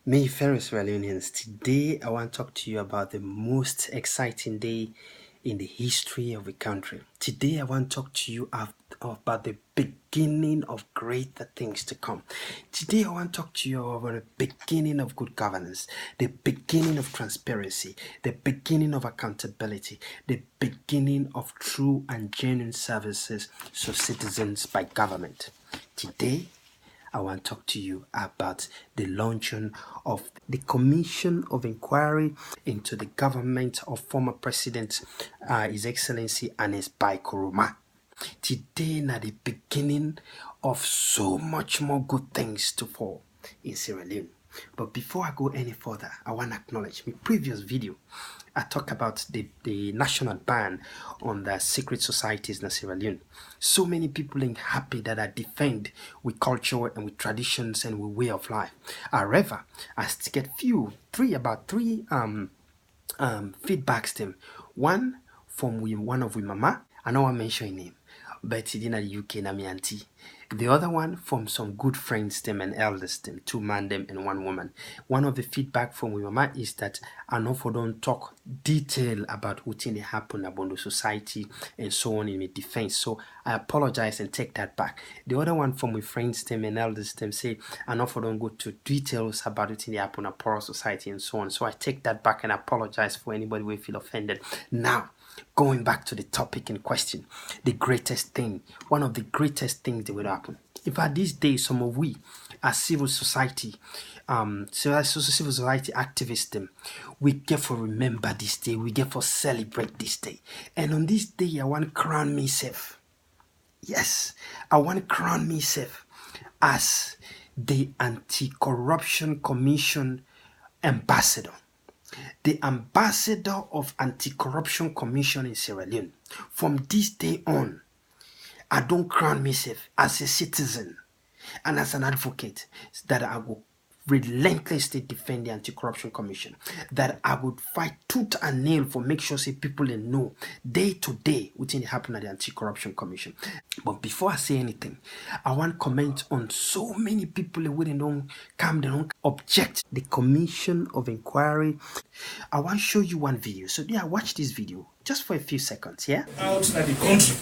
Me, fellow Sierra Leoneans, today I want to talk to you about the most exciting day in the history of the country. Today I want to talk to you about the beginning of greater things to come. Today I want to talk to you about the beginning of good governance, the beginning of transparency, the beginning of accountability, the beginning of true and genuine services to citizens by government. Today I want to talk to you about the launching of the Commission of Inquiry into the government of former President His Excellency Ernest Bai Koroma. Today, na the beginning of so much more good things to fall in Sierra Leone. But before I go any further, I want to acknowledge my previous video. I talk about the national ban on the secret societies in Sierra Leone. So many people ain't happy that I defend with culture and with traditions and with way of life. However, I still get about three feedbacks them. One from one of we mama, I know I mention name, but he didn't the UK na me auntie. The other one from some good friends them and elders them, two man them and one woman. One of the feedback from we mama is that I know for don't talk detail about what thing they happen about the society and so on in my defense. So I apologize and take that back. The other one from my friends them and elders them say I know for don't go to details about what thing they happen at Poro society and so on. So I take that back and apologize for anybody who feel offended. Now, going back to the topic in question, the greatest thing, one of the greatest things that will happen. In fact, these days, some of we, as civil society, civil society activists, them, we get for remember this day, we get for celebrate this day. And on this day, I want to crown myself. Yes, I want to crown myself as the Anti-Corruption Commission ambassador. The ambassador of Anti-Corruption Commission in Sierra Leone. From this day on, I don't crown myself as a citizen and as an advocate that I will relentlessly defend the Anti-Corruption Commission, that I would fight tooth and nail for make sure say people know day to day what happen at the Anti-Corruption Commission. But before I say anything, I want to comment on so many people who don't come, they don't object the Commission of Inquiry. I want to show you one video. So yeah, watch this video just for a few seconds, yeah? Out of the country.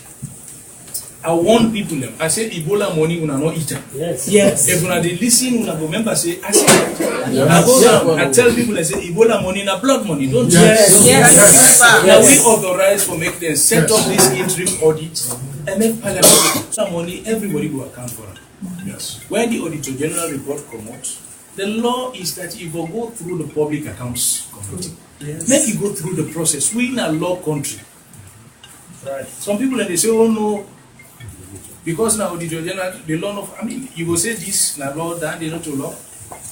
I warn people them. I say Ebola money una not eat. Yes. If una they listen, una go remember say I say I go down. I tell people I say Ebola money na blood money. Don't yes. Now we authorize for make them set up this interim audit and make parliament some money everybody go account for it. Yes. When the Auditor General report come out, the law is that you go through the public accounts committee. Yes. Make you go through the process. We in a law country. Right. Some people they say, oh no. Because now the general, the law of, you will say this, na law, that they not to law.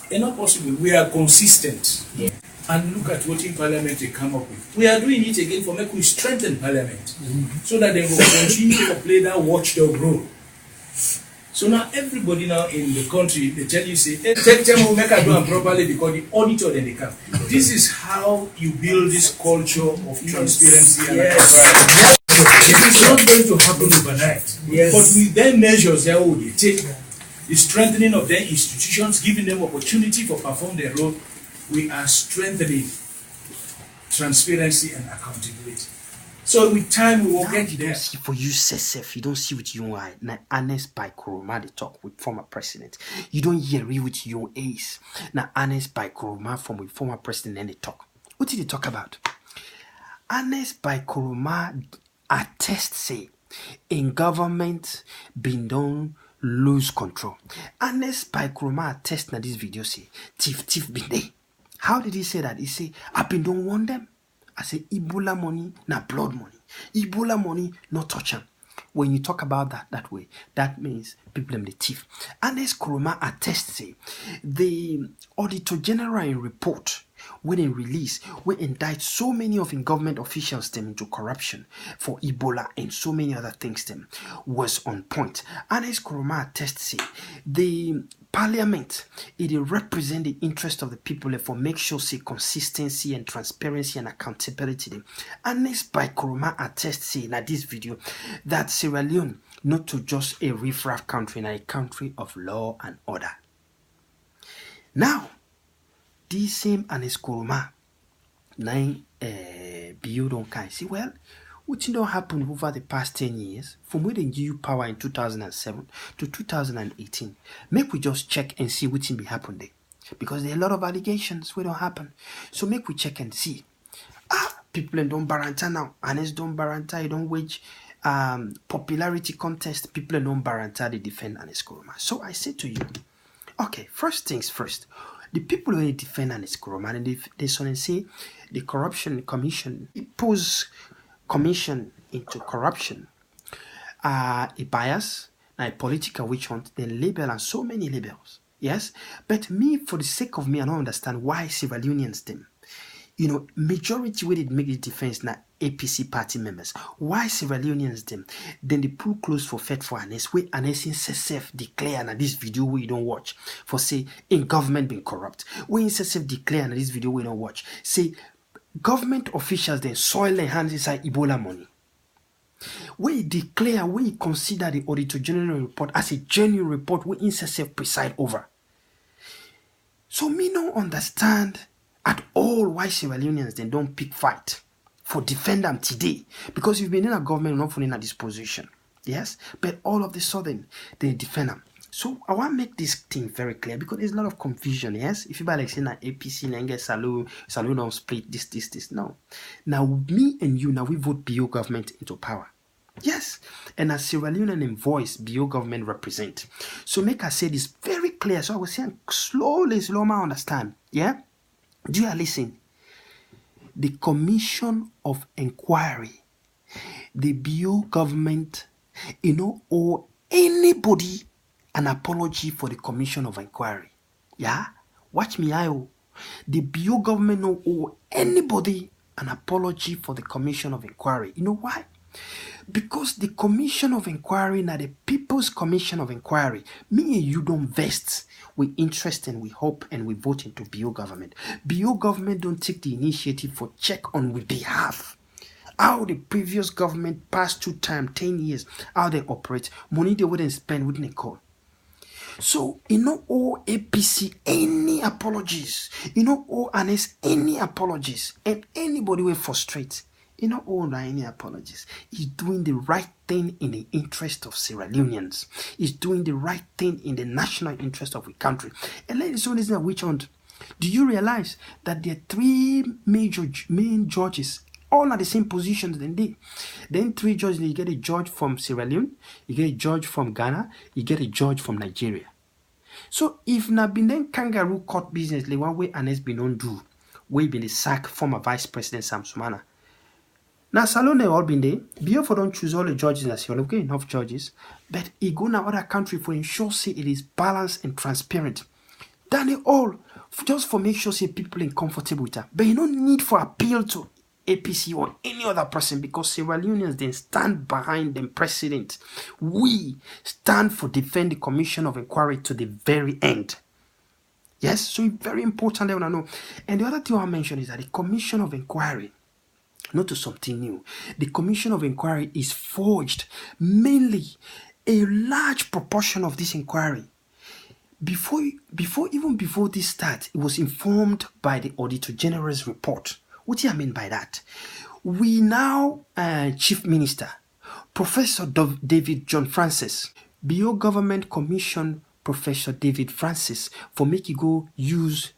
It's not possible. We are consistent. Yeah. And look at what in Parliament they come up with. We are doing it again for make we strengthen Parliament. So that they will continue to play that watchdog role. So now everybody now in the country, they tell you, say, hey, take time to make a do them properly because the auditor then they come. This is how you build this culture of transparency and accountability. It is not going to happen overnight. Yes. But with their measures, they will take the strengthening of their institutions, giving them opportunity for perform their role. We are strengthening transparency and accountability. So with time, we will get there. For you, Sesef, you don't see with your eye. Now, Ernest Bai Koroma, they talk with former president. You don't hear it with your ace. Now, Ernest Bai Koroma from with former president, and they talk. What did they talk about? Ernest Bai Koroma attest say in government been done lose control. Ernest Bai Koroma attest na this video say thief been there. How did he say that? He say I been don't want them. I say Ebola money na blood money. Ebola money not touch them. When you talk about that way, that means people them the thief. Ernest Koroma attest say the Auditor General in report when they release, we indict so many of in government officials them into corruption for Ebola and so many other things them was on point. Ernest Koroma attest say the Parliament it represent the interest of the people for make sure say consistency and transparency and accountability them. Ernest Bai Koroma attest say in this video that Sierra Leone not to just a riffraff country, but a country of law and order. Now, this same Anes Koroma, nine Bio don't kind. See, well, what don't happen over the past 10 years, from when they give you power in 2007 to 2018. Make we just check and see what be happen there. Because there are a lot of allegations where don't happen. So make we check and see. People don't baranta now. Anes don't baranta, you don't wage popularity contest. People don't baranta, they defend Anes Koroma. So I say to you, okay, first things first. The people who defend Anes Koroma, and they say the corruption commission, it pulls commission into corruption, a bias, a political witch hunt, then label and so many labels. Yes, but me, for the sake of me, I don't understand why Sierra Leoneans them. You know, majority where they make the defense now APC party members. Why Sierra Leoneans them? Then they pull close for Fed for Anes, where Anes in self declare na this video where you don't watch for say in government being corrupt. Where in self declare na this video we don't watch. Say government officials then soil their hands inside Ebola money. Where he declare, where he consider the Auditor General report as a genuine report where in self preside over. So me don't understand at all why Sierra Leoneans then don't pick fight for defend them today. Because you've been in a government not in a disposition. Yes? But all of a sudden, they defend them. So I want to make this thing very clear because there's a lot of confusion, yes? If you buy like saying that APC, Nenge, Salou don't split this. No. Now, me and you, now we vote BO government into power. Yes. And as Sierra Leonean voice, BO government represent. So make us say this very clear. So I was saying slowly, I understand. Yeah? Do you listen? The Commission of Inquiry, the BO government, owe anybody an apology for the Commission of Inquiry. Yeah? Watch me, the BO government no owe anybody an apology for the Commission of Inquiry. You know why? Because the Commission of Inquiry, now the People's Commission of Inquiry, me and you don't vest with interest and we hope and we vote into BO government. BO government don't take the initiative for check on with behalf. How the previous government past 2 times, 10 years, how they operate, money they wouldn't spend, wouldn't they call? So, owe APC any apologies. Owe Anes any apologies. And anybody will frustrate. Owe any apologies. He's doing the right thing in the interest of Sierra Leoneans. He's doing the right thing in the national interest of the country. And ladies and gentlemen, which one? Do you realize that there are 3 main judges, all at the same positions than they? Then 3 judges, you get a judge from Sierra Leone, you get a judge from Ghana, you get a judge from Nigeria. So if na been then kangaroo court business, like one way Anes been on do, we been the sack former Vice President Sam Sumana. Now Salone all been there. BO don't choose all the judges as you okay, enough judges, but he go now other country for ensure say it is balanced and transparent. Done it all just for make sure say people are comfortable with that. But you don't need for appeal to APC or any other person because Sierra Leoneans then stand behind the president. We stand for defend the Commission of Inquiry to the very end. Yes, so it's very important that I know. And the other thing I mentioned is that the Commission of Inquiry, not to something new, the Commission of Inquiry is forged mainly a large proportion of this inquiry. Even before this start, it was informed by the Auditor General's report. What do I mean by that? We now, Chief Minister, Professor David John Francis, BO Government Commission Professor David Francis, for make you go use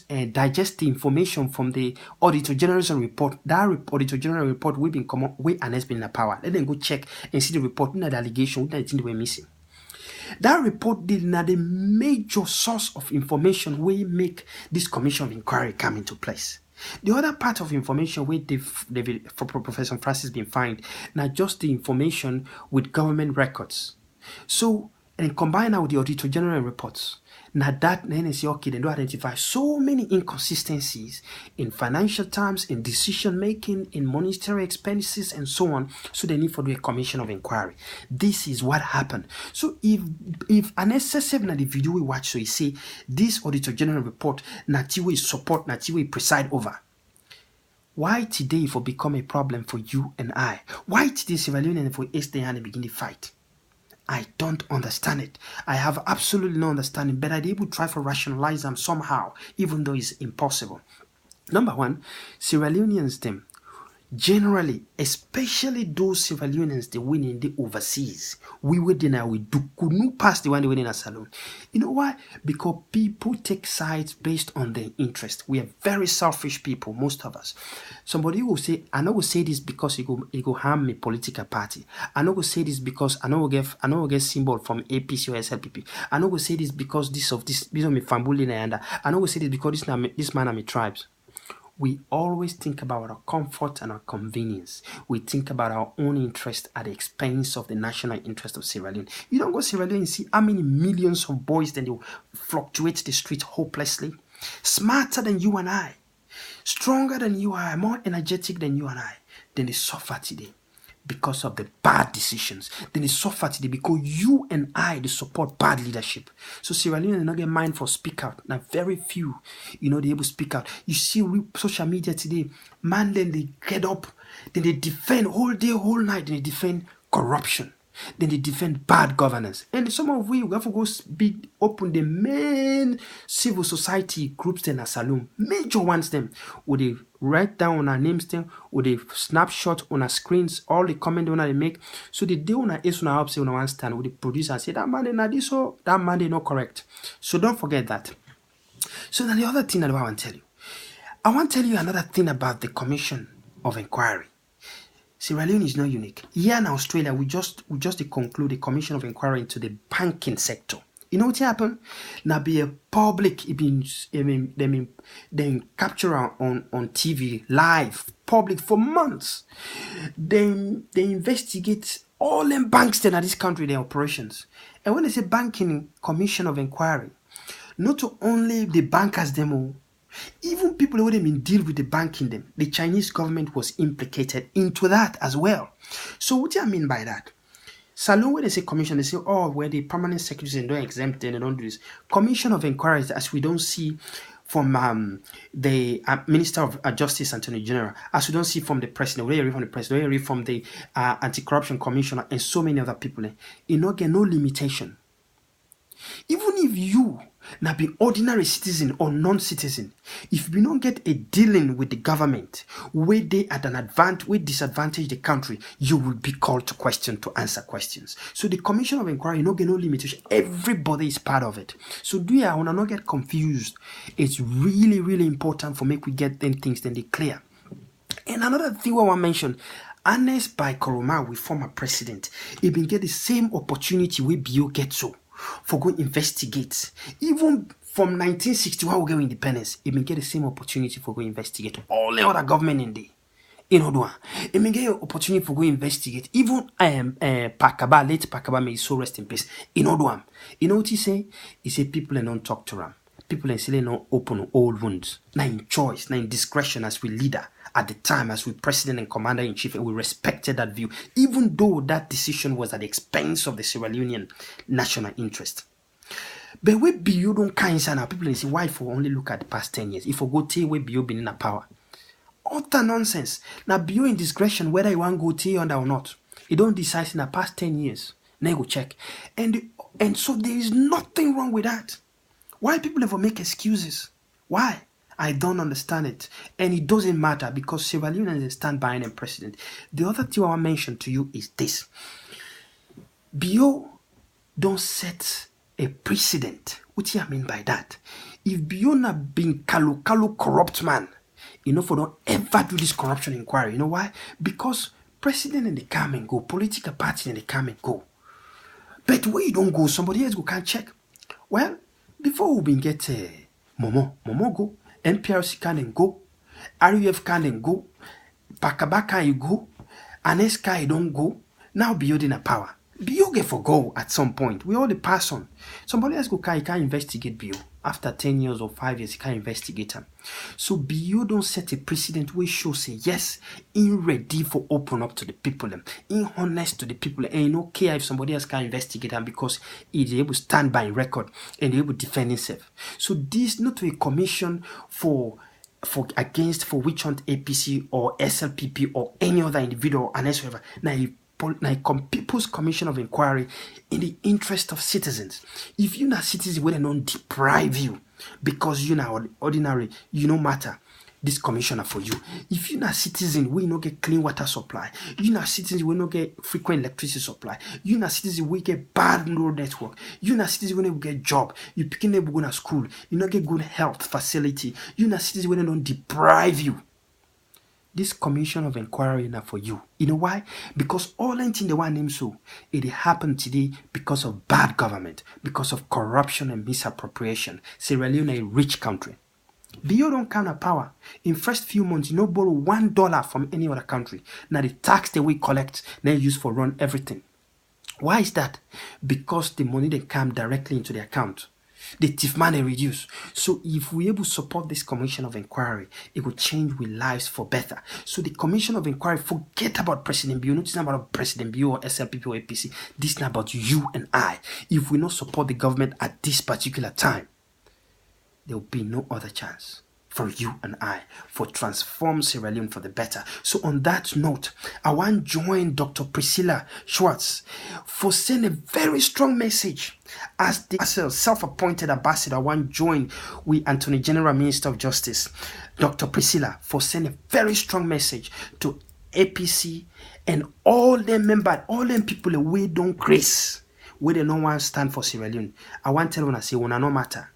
and digest the information from the Auditor General's report. That Auditor General report will be come up with and has been in the power. Let them go check and see the report, not the allegation, not the thing they were missing. That report did not the major source of information will make this Commission of Inquiry come into place. The other part of information where for Professor Francis been found, not just the information with government records. So, and combine that with the Auditor General reports. Now that then say, okay, they do identify so many inconsistencies in financial terms, in decision making, in monetary expenses, and so on. So they need for do a Commission of Inquiry. This is what happened. So if an SSF na the video we watch, so you see this Auditor General report, Natiwe support, Natiwe preside over. Why today for become a problem for you and I? Why today Sierra Leone for stay and begin the fight? I don't understand it. I have absolutely no understanding, but I'm able to try to rationalize them somehow, even though it's impossible. Number one, Sierra Leoneans, them, generally, especially those Sierra Leoneans, they win in the overseas. We could not pass the one they win in a salon. You know why? Because people take sides based on their interest. We are very selfish people, most of us. Somebody will say, I know will say this because it go harm me political party. I know will say this because I know will get symbol from APC or SLPP. I know will say this because this of me family and I know will say this because this man are my tribes. We always think about our comfort and our convenience. We think about our own interest at the expense of the national interest of Sierra Leone. You don't go Sierra Leone and see how many millions of boys then they fluctuate the street hopelessly. Smarter than you and I, stronger than you and I, more energetic than you and I. Then they suffer today because of the bad decisions. Then they suffer today because you and I, they support bad leadership. So Sierra Leone did not get mind for speak out. Now very few, they able to speak out. You see social media today, man, then they get up, then they defend whole day, whole night, then they defend corruption. Then they defend bad governance. And some of we have to go open the main civil society groups in a saloon. Major ones them. Would they write down on our names them? Would they snapshot on our screens all the comment they make? So they do on is on our upside on one stand. Would they produce and say that man they not this so that man they not correct. So don't forget that. So now the other thing that I want to tell you. I want to tell you another thing about the Commission of Inquiry. Sierra Leone is not unique. Here in Australia, we just conclude a commission of inquiry into the banking sector. You know what happened? Now be a public, then capture on TV live, public for months. Then they investigate all them banks that are this country, their operations. And when they say banking commission of inquiry, not only the bankers demo. Even people who didn't deal with the banking them, the Chinese government was implicated into that as well. So what do I mean by that? Salon, when they say commission, they say, oh, where the permanent secretaries and don't exempt and don't do this. Commission of inquiries, as we don't see from the Minister of Justice, Attorney General, as we don't see from the President, we don't hear from the President, we don't hear from the Anti-Corruption Commissioner and so many other people. You don't get no limitation. Even if you now be ordinary citizen or non-citizen, if you don't get a dealing with the government where they at an advantage, where disadvantage the country, you will be called to question, to answer questions. So the Commission of Inquiry, you don't get no limitation. Everybody is part of it. So do you want to not get confused? It's really, really important for make we get them things then they clear. And another thing I want to mention, Ernest Bai Koroma, we former president, he been get the same opportunity we Bio get so. For go investigate. Even from 1961 we get independence, it may get the same opportunity for go investigate all the other government in there. It may get an opportunity for go investigate. Even Pakaba, late Pakaba, may so rest in peace. You know what he say? He say people don't talk to him. People still not open old wounds. Now in choice, now in discretion as we leader at the time, as we president and commander in chief, and we respected that view, even though that decision was at the expense of the Sierra Leonean national interest. But where Bio don't cancer now, people say why for only look at the past 10 years. If we go tell where Bio been in a power, utter nonsense. Now Bio in discretion whether you want to go tell under or not, he don't decide in the past 10 years. Now you go check, and so there is nothing wrong with that. Why people never make excuses? Why? I don't understand it. And it doesn't matter because Sierra Leone stand by an president. The other thing I want to mention to you is this. Bio don't set a precedent. What do I mean by that? If Bio not being kalu corrupt man, for don't ever do this corruption inquiry. You know why? Because president and they come and go, political party and they come and go. But where you don't go, somebody else go can't check. Well, before we get Momo go, NPRC can and go, RUF can and go, Pakaba can you go, Aneska don't go, now building a power. Bio get for go at some point. We all the pass on. Somebody else go can investigate Bio. After 10 years or 5 years, he can investigate him. So Bio don't set a precedent where show say yes, in ready for open up to the people, in honest to the people, and you don't care if somebody else can investigate him because he's able to stand by record and able to defend himself. So this not a commission for which on APC or SLPP or any other individual and whatever. Now People's Commission of Inquiry in the interest of citizens. If you're not citizen, we don't deprive you because you're not ordinary, you no matter. This commissioner for you. If you're not citizen, we not get clean water supply. You're not citizen, we not get frequent electricity supply. You're not citizen, we get bad road network. You're not citizen, we don't get job. You picking up going to school. You not get good health facility. You're not citizen, we don't deprive you. This commission of inquiry now for you. You know why? Because all anything the one name so it happened today because of bad government, because of corruption and misappropriation. Sierra Leone a rich country. Beyond don't count of power. In first few months, you no borrow $1 from any other country. Now the tax that we collect, they use for run everything. Why is that? Because the money they come directly into the account. The thief money reduce. So if we able to support this commission of inquiry, it will change with lives for better. So the commission of inquiry, forget about President Bio. It's not about President Bio or SLPP or APC. This is not about you and I. If we not support the government at this particular time, there will be no other chance for you and I for transform Sierra Leone for the better. So on that note, I want to join Dr. Priscilla Schwartz for sending a very strong message as the self-appointed ambassador. I want to join with Attorney General Minister of Justice, Dr. Priscilla, for sending a very strong message to APC and all them members, all them people away don't grace, where they don't want to stand for Sierra Leone. I want to tell them, I say, when I no matter.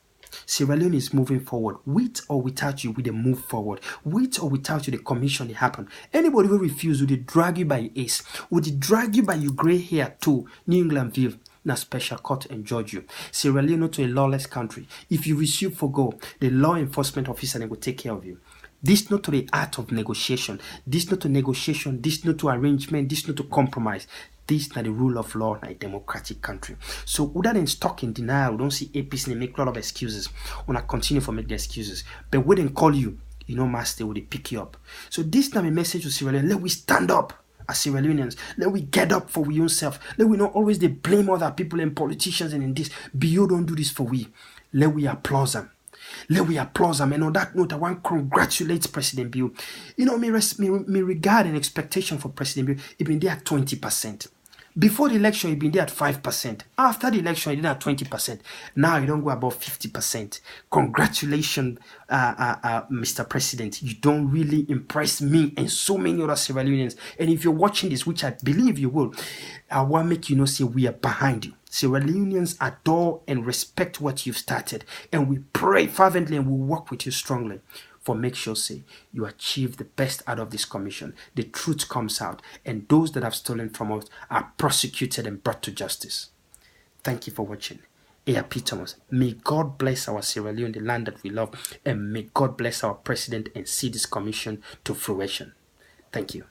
Sierra Leone is moving forward. With or without you, we they move forward. With or without you, the commission they happen. Anybody who refuse, would they drag you by your ace? Would they drag you by your grey hair to New England View? Now special court and judge you. Sierra Leone not to a lawless country. If you refuse for go, the law enforcement officer they will take care of you. This not to the art of negotiation. This not to negotiation. This not to arrangement. This not to compromise. This is not the rule of law in a democratic country. So other than stuck in denial, we don't see APC and make a lot of excuses. When I continue for make the excuses. But when they call you, you know, master, will they pick you up. So this time a message to Sierra Leone, let we stand up as Sierra Leoneans. Let we get up for we own self. Let we not always they blame other people and politicians and in this. Bio don't do this for we. Let we applaud them. Let we applaud them. And on that note, I want to congratulate President Bio. You know, me regard and expectation for President Bio, it been there at 20%. Before the election, he been there at 5%. After the election, he did at 20%. Now you don't go above 50%. Congratulations, Mr. President. You don't really impress me and so many other Sierra Leoneans. And if you're watching this, which I believe you will, I want to make you know, say we are behind you. Sierra Leoneans adore and respect what you've started. And we pray fervently and we work with you strongly. For make sure, say, you achieve the best out of this commission. The truth comes out, and those that have stolen from us are prosecuted and brought to justice. Thank you for watching. ARP Thomas. May God bless our Sierra Leone, the land that we love, and may God bless our president and see this commission to fruition. Thank you.